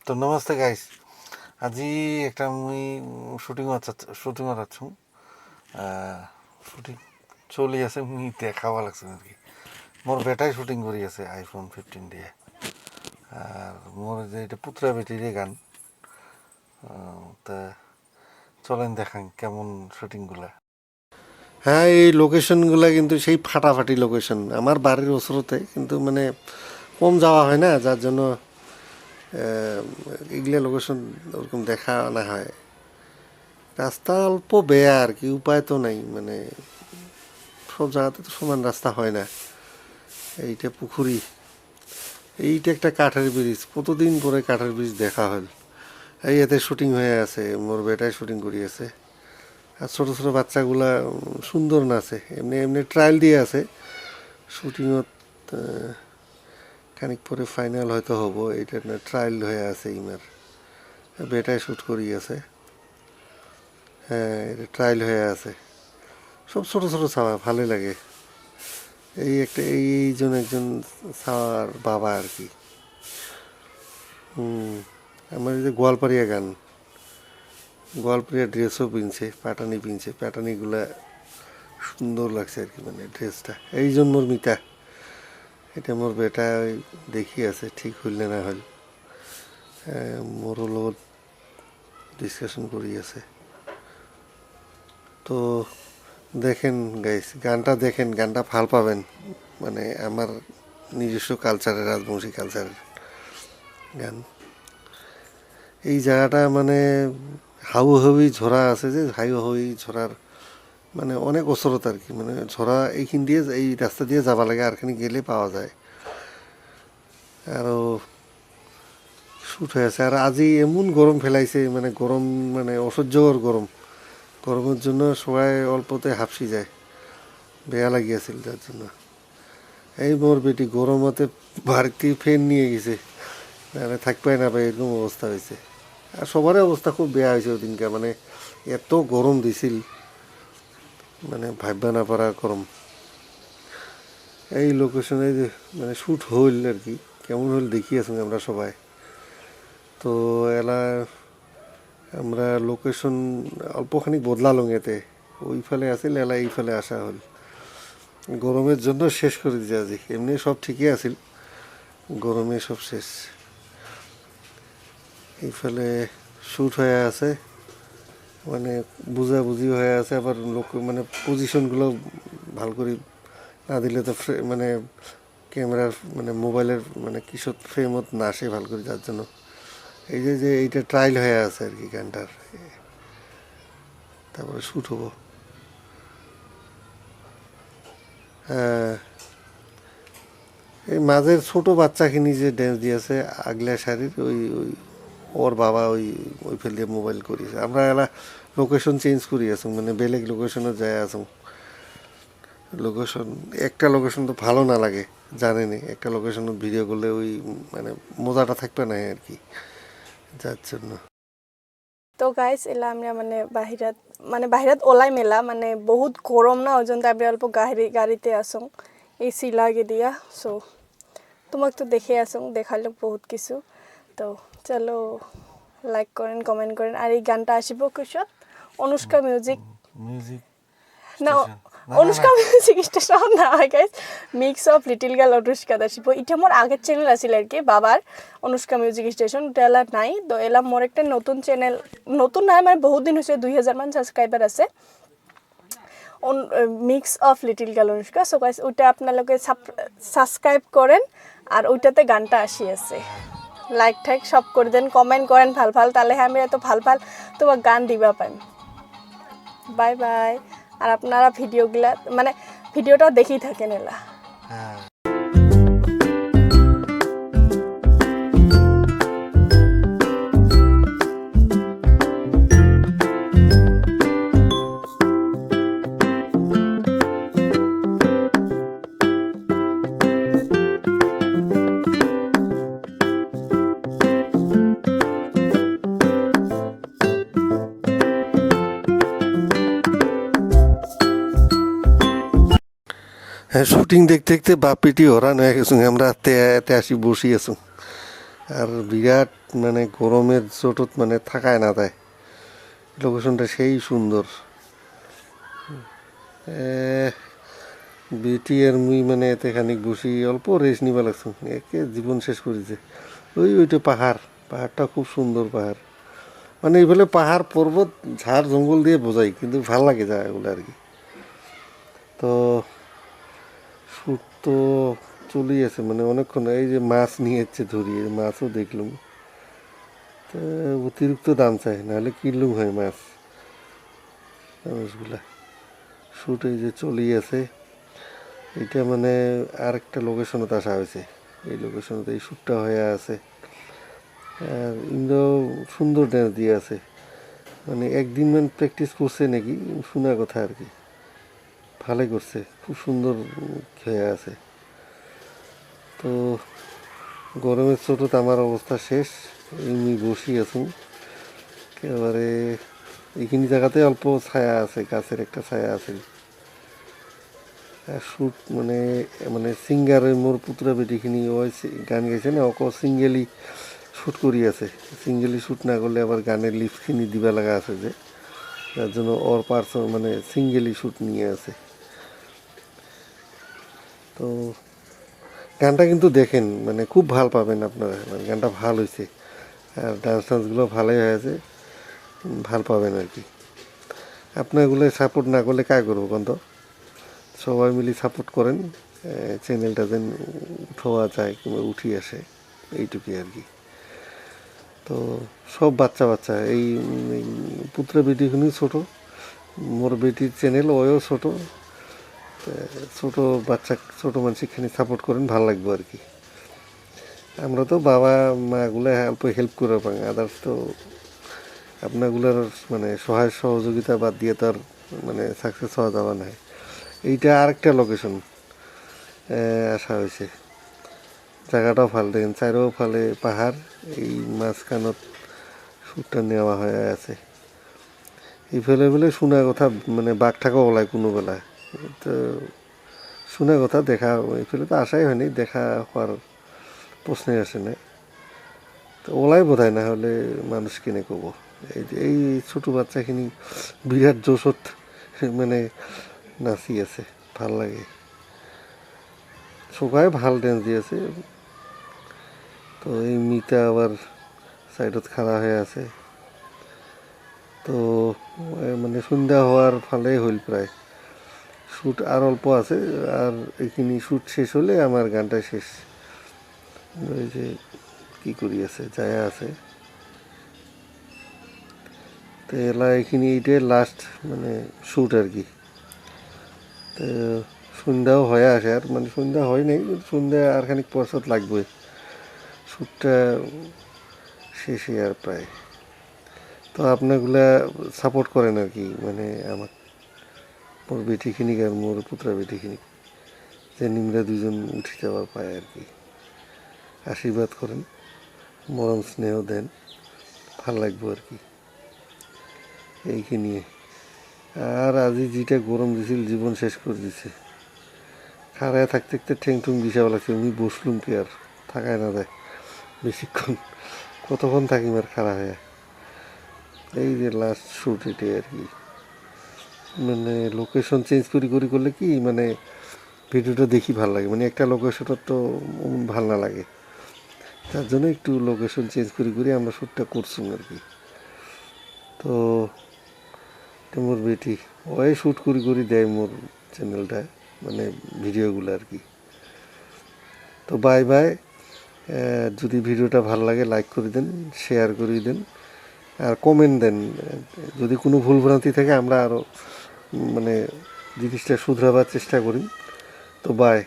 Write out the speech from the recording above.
তো নমস্তে গাইস, আজি একটা মুই শুটিং মারাচ্ছু। শুটিং চলি আছে, মুই দেখাবা লাগছে আর কি। মোর বেটাই শুটিং করি আছে আইফোন 15 দিয়ে। আর মোর যে এটা পুত্রা বেটির গান, তা চলেন দেখান কেমন শুটিংগুলা। হ্যাঁ, এই লোকেশনগুলা কিন্তু সেই ফাটাফাটি লোকেশন আমার বাড়ির ওসরতে, কিন্তু মানে কম যাওয়া হয় না, যার জন্য এগুলো লোকেশন ওরকম দেখা আনা হয়। রাস্তা অল্প বেয়া আর কি, উপায় তো নাই, মানে সব জায়গাতে তো সমান রাস্তা হয় না। এইটা পুকুরি, এইটা একটা কাঠের ব্রিজ, কতদিন পরে কাঠের ব্রিজ দেখা হল। এই এতে শুটিং হয়ে আছে, মোর বেটায় শুটিং করি আছে। আর ছোটো ছোটো বাচ্চাগুলা সুন্দর নাচে, এমনি এমনি ট্রায়াল দিয়ে আছে। শুটিংত খানিক পরে ফাইনাল হয়তো হবো, এইটা না ট্রায়াল হয়ে আছে। ইমার বেটায় শ্যুট করি আছে। হ্যাঁ, এটা ট্রায়াল হয়ে আছে। সব ছোটো ছোটো ছাওয়া, ভালোই লাগে। এই একটা এইজন একজন ছাওয়ার বাবা আর কি। আমার এই যে গোয়ালপাড়িয়া গান, গোয়ালপাড়িয়া ড্রেসও পিনছে, প্যাটানি পিনছে, প্যাটানিগুলা সুন্দর লাগছে আর কি, মানে ড্রেসটা। এইজন মোর মিতা, এটা মোর বেটা দেখি আছে, ঠিক হইলে না হইল। মোর লগত ডিসকাশন করি আছে। তো দেখেন গাইস, গানটা দেখেন, গানটা ভাল পাবেন। মানে আমার নিজস্ব কালচারের, রাজবংশী কালচারের গান। এই জায়গাটা মানে হাউহাউই ঝরা আছে, যে হাউহাউই ঝরার মানে অনেক ওচরত আর কি, মানে ঝরা এইখিন দিয়ে, এই রাস্তা দিয়ে যাবা লাগে, আরখানি গেলে পাওয়া যায়। আরও শ্যুট হয়ে আছে। আর আজি এমন গরম ফেলাইছে, মানে গরম, মানে অসহ্যকর গরম। গরমের জন্য সবাই অল্পতে হাঁপসি যায়, বেয়া লাগিয়াছিল যার জন্য। এই মোর বেটি গরমতে বাড়িতে ফ্যান নিয়ে গেছে, মানে থাকপাই না পাই, এরকম অবস্থা হয়েছে। আর সবারই অবস্থা খুব বেয়া হয়েছে ওদিনকে, মানে এত গরম দিছিল, মানে ভাববা না পারা গরম। এই লোকেশনে যে মানে শ্যুট হইল আর কি, কেমন হইল দেখি আছি আমরা সবাই। তো এলা আমরা লোকেশন অল্পখানিক বদলালং, এতে ওইফালে আছিল, এলা এইফালে আসা হল। গরমের জন্য শেষ করে দিয়েছে আজি, এমনি সব ঠিকই আছিল, গরমে সব শেষ। এইফালে শ্যুট হয়ে আছে, মানে বুঝাবুঝি হয়ে আছে। আবার লোক মানে পজিশনগুলো ভাল করে না দিলে তো মানে ক্যামেরার মানে মোবাইলের মানে কিশোর ফ্রেমত না আসে ভাল করে, যার জন্য এই যে যে এইটা ট্রায়াল হয়ে আছে আর কি গানটার। তারপরে শ্যুট হবো। হ্যাঁ, এই মাঝের ছোটো বাচ্চাখিনি যে ড্যান্স দিয়েছে আগলা শাড়ির, ওই ওই ওর বাবা ওই ওই ফেলে মোবাইল করিয়েছে। আমরা এলা লোকেশন চেঞ্জ করি আসুন, মানে বেলেগ লোকেশনে যায় আসুন। লোকেশন একটা লোকেশন তো ভালো না লাগে, জানেনি, একটা লোকেশনত ভিডিও করলে ওই মানে মজাটা থাকবে না আর কি, যার জন্য। তো গাইস এলা আমরা মানে বাহিৰত ওলাই মেলা, মানে বহুত গরম না, ওই জন্য আমরা অল্প গাড়িতে আসুন এসি লাগে দিয়া। সো তোমাক তো দেখে আসুন, দেখালো বহুত কিছু। তো চলো লাইক করেন, কমেন্ট করেন। আর এই গানটা আসিব কিছত অনুষ্কা মিউজিক মিউজিক না, অনুষ্কা মিউজিক স্টেশন না guys, mix of little girl Anushka আসিব। এটা মোর আগের চ্যানেল আছিল আর কি, বাবার অনুষ্কা মিউজিক স্টেশন, এটা এলা নাই। তো এলা মোর একটা নতুন চ্যানেল, নতুন নাই মানে বহুত দিন হয়েছে, 2000 মান সাবস্ক্রাইবার আছে, mix of little girl Anushka. So guys ওইটা আপনালোকে সাবস্ক্রাইব করেন, আর ওইটাতে গানটা আসি আছে। লাইক ঠাইক সব করে দেন, কমেন্ট করেন ভাল ভাল, তাহলে আমি এত ভাল ভাল তোমার গান দিবা পাইম। Bye bye. আর আপনারা ভিডিওগুলা মানে ভিডিওটা দেখেই থাকেন এলা। হ্যাঁ। হ্যাঁ, শুটিং দেখতে দেখতে বাপ পেটি হরান হয়ে গেছুন, আমরা তে আসি বসি আছো। আর বিরাট মানে গরমের চোটত মানে থাকায় না তাই লোকেশনটা সেই সুন্দর। বেটি আর মুই মানে এতে খানিক বসি অল্প রেস্ট নিবা লাগছো, একে জীবন শেষ করেছে। ওইটা পাহাড়টা খুব সুন্দর পাহাড়, মানে এইফালে পাহাড় পর্বত ঝাড় জঙ্গল দিয়ে বোঝাই, কিন্তু ভাল লাগে জায়গাগুলো আর কি। তো শুট তো চলেই আছে মানে অনেকক্ষণ। এই যে মাছ নিয়ে যাচ্ছে ধরিয়ে, মাছও দেখলুম। তো অতিরিক্ত দাম চাই, নাহলে কিনলুম হয় মাছ মানুষগুলা। শুট এই যে চলেই আছে। এটা মানে আরেকটা লোকেশনত আসা হয়েছে, এই লোকেশনতে এই শ্যুটটা হয়ে আছে। আর ইন্দ্র সুন্দর ড্যান্স দিয়ে আছে, মানে একদিন মান প্র্যাকটিস করছে নাকি শোনা কথা আর কি। ভালোই করছে, খুব সুন্দর হয়ে আছে। তো গরমের ছোটতে আমার অবস্থা শেষ, এমনি বসি আছি একেবারে। এইখানি জায়গাতে অল্প ছায়া আছে, গাছের একটা ছায়া আছে। শ্যুট মানে মানে সিঙ্গারের মোর পুত্রা বেটিখিনি ওই গান গাইছে না, অক সিঙ্গেলি শ্যুট করি আছে। সিঙ্গেলি শ্যুট না করলে আবার গানের লিপসখিনি দিবা লাগা আছে, যে যার জন্য ওর পার্সন মানে সিঙ্গেলি শ্যুট নিয়ে আছে। তো গানটা কিন্তু দেখেন, মানে খুব ভাল পাবেন আপনারা, মানে গানটা ভাল হয়েছে। আর ডান্সগুলো ভালোই হয়েছে, ভাল পাবেন আর কি। আপনারগুলো সাপোর্ট না করলে কাজ করবো কন্ত, সবাই মিলে সাপোর্ট করেন, চ্যানেলটা যেন উঠোয়া যায় কিংবা উঠি আসে, এইটুকুই আর কি। তো সব বাচ্চা এই পুত্রা বেটিগুলি ছোটো, মোর বেটির চ্যানেল ওও ছোটো। ছোটো বাচ্চা ছোটো মানুষ এখানে সাপোর্ট করেন, ভাল লাগবে আর কি। আমরা তো বাবা মাগুলো অল্প হেল্প করে পাই, আদার্স তো আপনাগুলোর মানে সহায় সহযোগিতা বাদ দিয়ে তো আর মানে সাকসেস হওয়া যাওয়া নাই। এইটা আরেকটা লোকেশন আসা হয়েছে, জায়গাটাও ভাল দেখেন, চারও ফালে পাহাড়, এই মাঝখানত শ্যুটটা নেওয়া হয়ে আছে। এই ফেলে ফেলে শোনা কথা মানে বাঘ থাকা ওলায় কোনো বেলায়, তো শোনা কথা দেখা এই ফেলে তো আসাই হয়নি, দেখা হওয়ার প্রশ্নই আসে না। তো ওলাই বোধহয়, না হলে মানুষ কিনে কব। এই যে এই ছোটো বাচ্চাখিনি বিরাট জোশত মানে নাচি আছে, ভাল লাগে। সবাই ভাল ড্যান্স দিয়েছে। তো এই মিতা আবার সাইডত খাড়া হয়ে আছে। তো মানে সন্ধ্যা হওয়ার ফালেই হইল প্রায়, শ্যুট আর অল্প আছে। আর এইখিনি শ্যুট শেষ হলে আমার গানটা শেষ। ওই যে কী করি আছে জায়গা আছে, তো এলা এইখিনি এইটাই লাস্ট মানে শ্যুট আর কি। তো সন্ধ্যাও হয়ে আসে, আর মানে সন্ধ্যা হয় নাই, সন্ধ্যা আর খানিক পরশত লাগবে, শ্যুটটা শেষে আর প্রায়। তো আপনাগুলা সাপোর্ট করেন আর কি, মানে আমার মোর বেটিখিনিক আর মোর পুত্রা বেটিখিনিক, যে নিমরা দুজন উঠে যাওয়ার পায় আর কি। আশীর্বাদ করেন, মরম স্নেহ দেন, ভাল লাগবো আর কি এইখিনি। আর আজি যেটা গরম দিছিল জীবন শেষ করে দিছে, খাড়ায় থাকতে থাকতে ঠেং ঠুং বিষাও লাগছে। আমি বসলুম কি আর থাকায় না যায় বেশিক্ষণ, কতক্ষণ থাকিম আর খাড়া হয়ে। এই যে লাস্ট শ্যুট এটাই আর কি। মানে লোকেশন চেঞ্জ করলে কি মানে ভিডিওটা দেখি ভাল লাগে, মানে একটা লোকেশনের তো ভাল না লাগে, তার জন্য একটু লোকেশন চেঞ্জ করে আমরা শ্যুটটা করছি আর কি। তো মোর বেটি ওই শ্যুট করি দেয় মোর চ্যানেলটা, মানে ভিডিওগুলো আর কি। তো বাই বাই। যদি ভিডিওটা ভালো লাগে লাইক করে দেন, শেয়ার করে দেন, আর কমেন্ট দেন। যদি কোনো ভুলভ্রান্তি থাকে আমরা আরও মানে জিনিসটা শুধরাবার চেষ্টা করি। তো বাই।